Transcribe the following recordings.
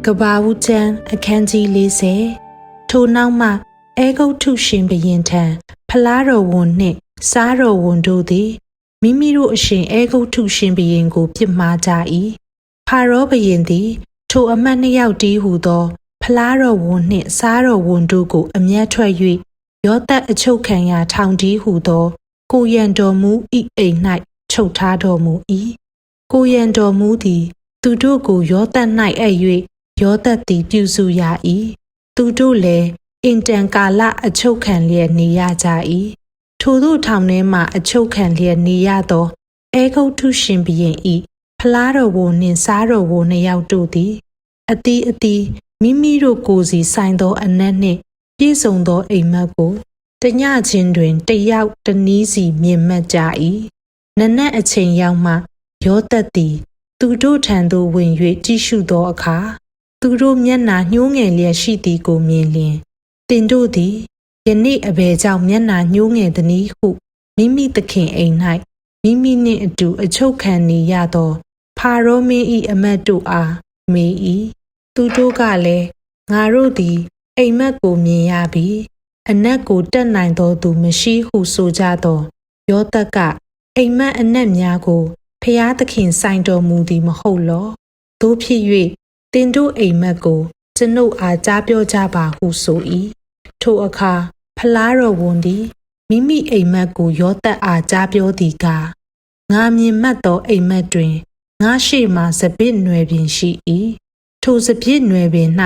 ကဘာဦးချမ်းအခန်းကြီး40ထိုနောက်မှအေဂုတ်ထုရှင်ဘုရင်ထံဖလားတော်ဝန်နှင့်စားတော်ဝန်တို့သည်မိမိတို့အရှင်အေဂုတ်ထုရှင်ဘုရင်ကိုပြစ်မှားကြ၏ဖာရောဘုရင်သည်ထိုအမတ်နှစ်ယောက်တည်းဟူသောဖလားတော်ဝန်နှင့်စားတော်ဝန်တို့ကိုအမျက်ထွက်၍ယောသပ်အချုပ်ခံရာထောင်တည်းဟူသောကိုရန်တော်မူ၏အိမ်၌ချုပ်ထားတော်မူ၏ကိုရန်တော်မူသည်သူတို့ကိုယောသပ်၌အပ်၍ယောသပ်သည်ပြုစုရ၏သူတို့လည်းအင်တန်ကာလအချုပ်ခံလျက်နေရကြ၏ထိုတို့ထောင်ထဲမှအချုပ်ခံလျက်နေရသောအေဂုတ်ထုရှင်ဘုရင်၏ဖလားတော်ဝန်နှင့်စားတော်ဝန်နှစ်ယောက်တို့သည်အသီးအသီးမိမိတို့ကိုယ်စီဆိုင်သောအနက်နှင့်ပြည့်စုံသောအိမ်မက်ကိုတညချင်းတွင်တယောက်တနည်းစီမြင်မှတ်ကြ၏နနက်အချိန်ရောက်မှယောသပ်သည်သူတို့ထံသို့ဝင်၍ကြည့်ရှုသောအခါသူတို့မျက်နှာညှိုးငယ်လျက်ရှိသည်ကိုမြင်လျင်တင်တို့သည်ယနေ့အဘယ်ကြောင့်မျက်နှာညှိုးငယ်သည်နည်းဟုမိမိသခင်အိမ်၌မိမိနှင့်အတူအချုပ်ခံနေရသောဖာရောမင်း၏အမတ်တို့အားမေး၏သူတို့ကလည်းငါတို့သည်အိမ်မက်ကိုမြင်ရပြီအနက်ကိုတက်နိုင်သောသူမရှိဟုဆိုကြသောယောသပ်ကအိမ်မက်အနက်များကိုဖျားသခင်ဆိုင်တော်မူသည်မဟုတ်လောသို့ဖြစ်၍တင်တို့အိမ်မက်ကိုကျွန်ုပ်အားကြားပြောကြပါဟုဆို၏ထိုအခါဖလားတော်ဝန်သည်မိမိအိမ်မက်ကိုယောသပ်အားကြားပြောသည်ကားငါမြင်မှတ်သောအိမ်မက်တွင်ငါရှေ့မှစပစ်နွယ်ပင်ရှိ၏ထိုစပစ်နွယ်ပင်၌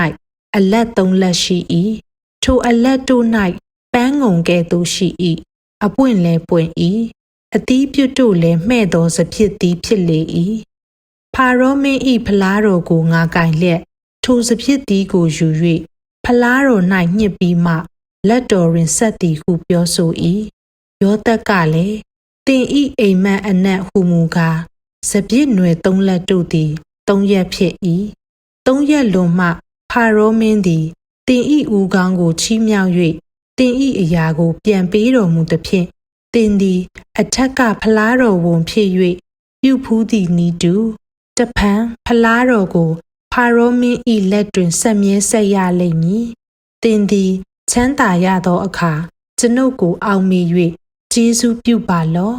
အလက်3လက်ရှိ၏ထိုအလက်တို့၌ပန်းငုံကဲ့သို့ရှိ၏အပွင့်လည်းပွင့်၏အသီးပြုတ်တို့လည်းမှဲ့သောစပစ်သည်ဖြစ်လေ၏ဖာရောမင်း၏ဖလားတော်ကိုငါကင်လျက်ထိုစပစ်သည်ကိုယူ၍ဖလားတော်၌ညှစ်ပြီးမှလက်တော်တွင်ဆက်သည်ဟုပြောဆို၏ယောသပ်ကလည်းတင်ဤအိမ်မက်အနက်ဟုမူကားစပစ်နွယ်3လက်တို့သည်3ရက်ဖြစ်၏3ရက်လွန်မှဖာရောမင်းသည်တင်ဤဦးခေါင်းကိုချီးမြှောက်၍တင်ဤအရာကိုပြန်ပေးတော်မူသည်ဖြင့်တင်သည်အထက်ကဖလားတော်ဝန်ဖြစ်၍ပြုဖူးသည်နီးတူတဖန်ဖလားတော်ကိုဖာရောမင်း၏လက်တွင်ဆက်မြဲဆက်ရလိမ့်မည်တင်သည်ချမ်းသာရသောအခါကျွန်ုပ်ကိုအောက်မေ့၍ကျေးဇူးပြုပါလော့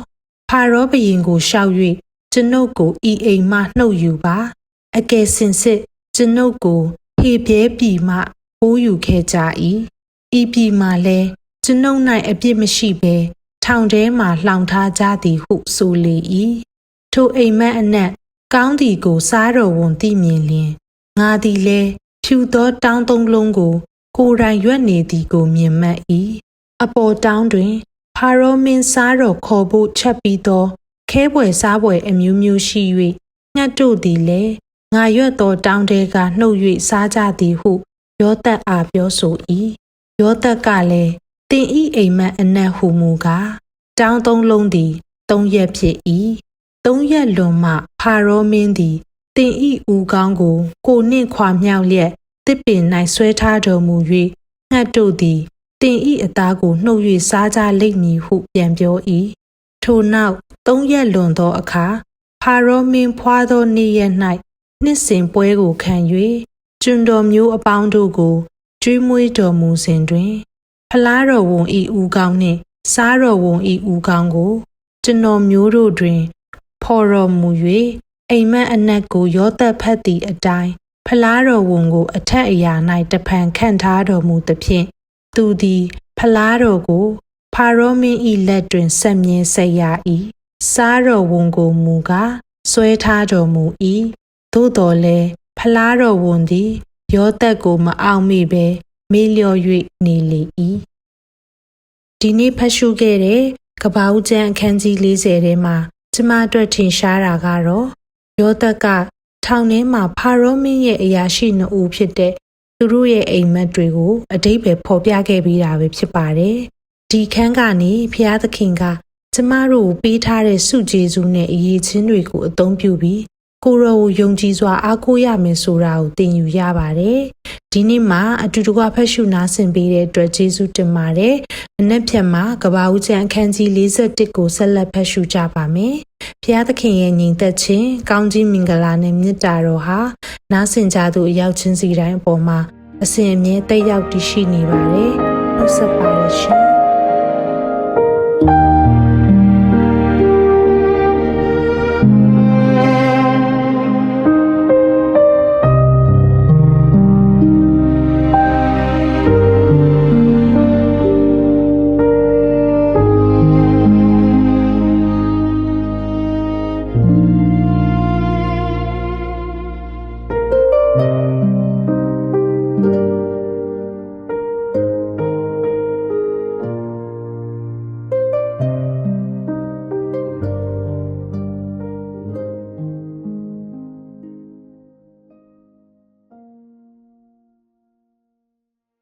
ဖာရောဘုရင်ကိုလျှောက်၍ကျွန်ုပ်ကိုဤအိမ်မှနှုတ်ယူပါအကယ်စင်စစ်ကျွန်ုပ်ကိုဟေပြဲပြည်မှပိုးယူခဲ့ကြ၏ဤပြည်မှလည်းကျွန်ုပ်၌အပြစ်မရှိဘဲထောင်ထဲမှလှောင်ထားကြသည်ဟုဆိုလေ၏ထိုအိမ်မက်အနက်ကောင်းသည်ကိုစားတော်ဝန်သိမြင်လျင်ငါသည်လည်းဖြူသောတောင်း3လုံးကိုကိုယ်တိုင်ရွက်နေသည်ကိုမြင်မှတ်၏အပေါ်တောင်းတွင်ဖာရောမင်းစားတော်ခေါ်ဖို့ချက်ပြီးသောခဲပွဲစားပွဲအမျိုးမျိုးရှိ၍ငှက်တို့သည်လည်းငါရွက်သောတောင်းတဲကနှုတ်၍စားကြသည်ဟုယောသပ်အားပြောဆို၏ယောသပ်ကလည်းတင်ဤအိမ်မက်အနက်ဟုမူကားတောင်း3လုံးသည်3ရက်ဖြစ်၏3ရက်လွန်မှဖာရောမင်းသည်တင်ဤဦးခေါင်းကိုနှင့်ခွာမြောက်လျက်တစ်ပင်၌ဆွဲထားတော်မူ၍ငှက်တို့သည်တင်ဤအသားကိုနှုတ်၍စားကြလိမ့်မည်ဟုပြန်ပြော၏ထိုနောက်3ရက်လွန်သောအခါဖာရောမင်းဖွာသောနေ့ရက်၌နှစ်စဉ်ပွဲကိုခံ၍ကျွန်တော်မျိုးအပေါင်းတို့ကိုကျွေးမွေးတော်မူစဉ်တွင်ဖလားတော်ဝန်ဤဦးခေါင်းနှင့်စားတော်ဝန်ဤဦးခေါင်းကိုကျွန်တော်မျိုးတို့တွင်ဖော်တော်မူ၍အိမ်မက်အနက်ကိုယောသပ်ဖတ်သည့်အတိုင်းဖလားတော်ဝန်ကိုအထက်အရာ၌တဖန်ခန့်ထားတော်မူသဖြင့်သူသည်ဖလားတော်ကိုဖာရောမင်း၏လက်တွင်ဆက်မြဲဆက်ရ၏စားတော်ဝန်ကိုမူကားဆွဲထားတော်မူ၏သို့တော်လည်းဖလားတော်ဝန်သည်ယောသပ်ကိုမအောင်မေ့ဘဲမေ့လျော့၍နေလေ၏ဒီနေ့ဖတ်ရှုခဲ့တဲ့ကပ္ပဦးကျမ်းအခန်းကြီး40ထဲမှာကျမအတွက်ထင်ရှားတာကတော့ယောသပ်ကထောင်ထဲမှာဖာရောမင်းရဲ့အရာရှိ2ဦးဖြစ်တဲ့သူတို့ရဲ့အိမ်မက်တွေကိုအဓိပ္ပာယ်ဖော်ပြခဲ့ပြီးတာပဲဖြစ်ပါတယ်ဒီခန်းကနေဖျားသခင်ကကျမတို့ကိုပေးထားတဲ့ဆုကျေးဇူးနဲ့အရေးချင်းတွေကိုအသုံးပြုပြီးကိုရောကိုယုံကြည်စွာအားကိုးရမယ်ဆိုတာကိုသင်ယူရပါတယ်ဒီနေ့မှာအတူတကွဖတ်ရှုနားဆင်ပေးတဲ့အတွက်ကျေးဇူးတင်ပါတယ်မနေ့ဖြန်မှာကပ္ပဦးကျမ်းအခန်းကြီး41ကိုဆက်လက်ဖတ်ရှုကြပါမယ်ဖျားသခင်ရဲ့ညီသက်ခြင်းကောင်းကြီးမင်္ဂလာနဲ့မေတ္တာတော်ဟာ နားဆင်ကြသူအရောက်ချင်းစီတိုင်းအပေါ်မှာအစဉ်အမြဲတက်ရောက်တည်ရှိနေပါတယ်နှုတ်ဆက်ပါတယ်ရှင်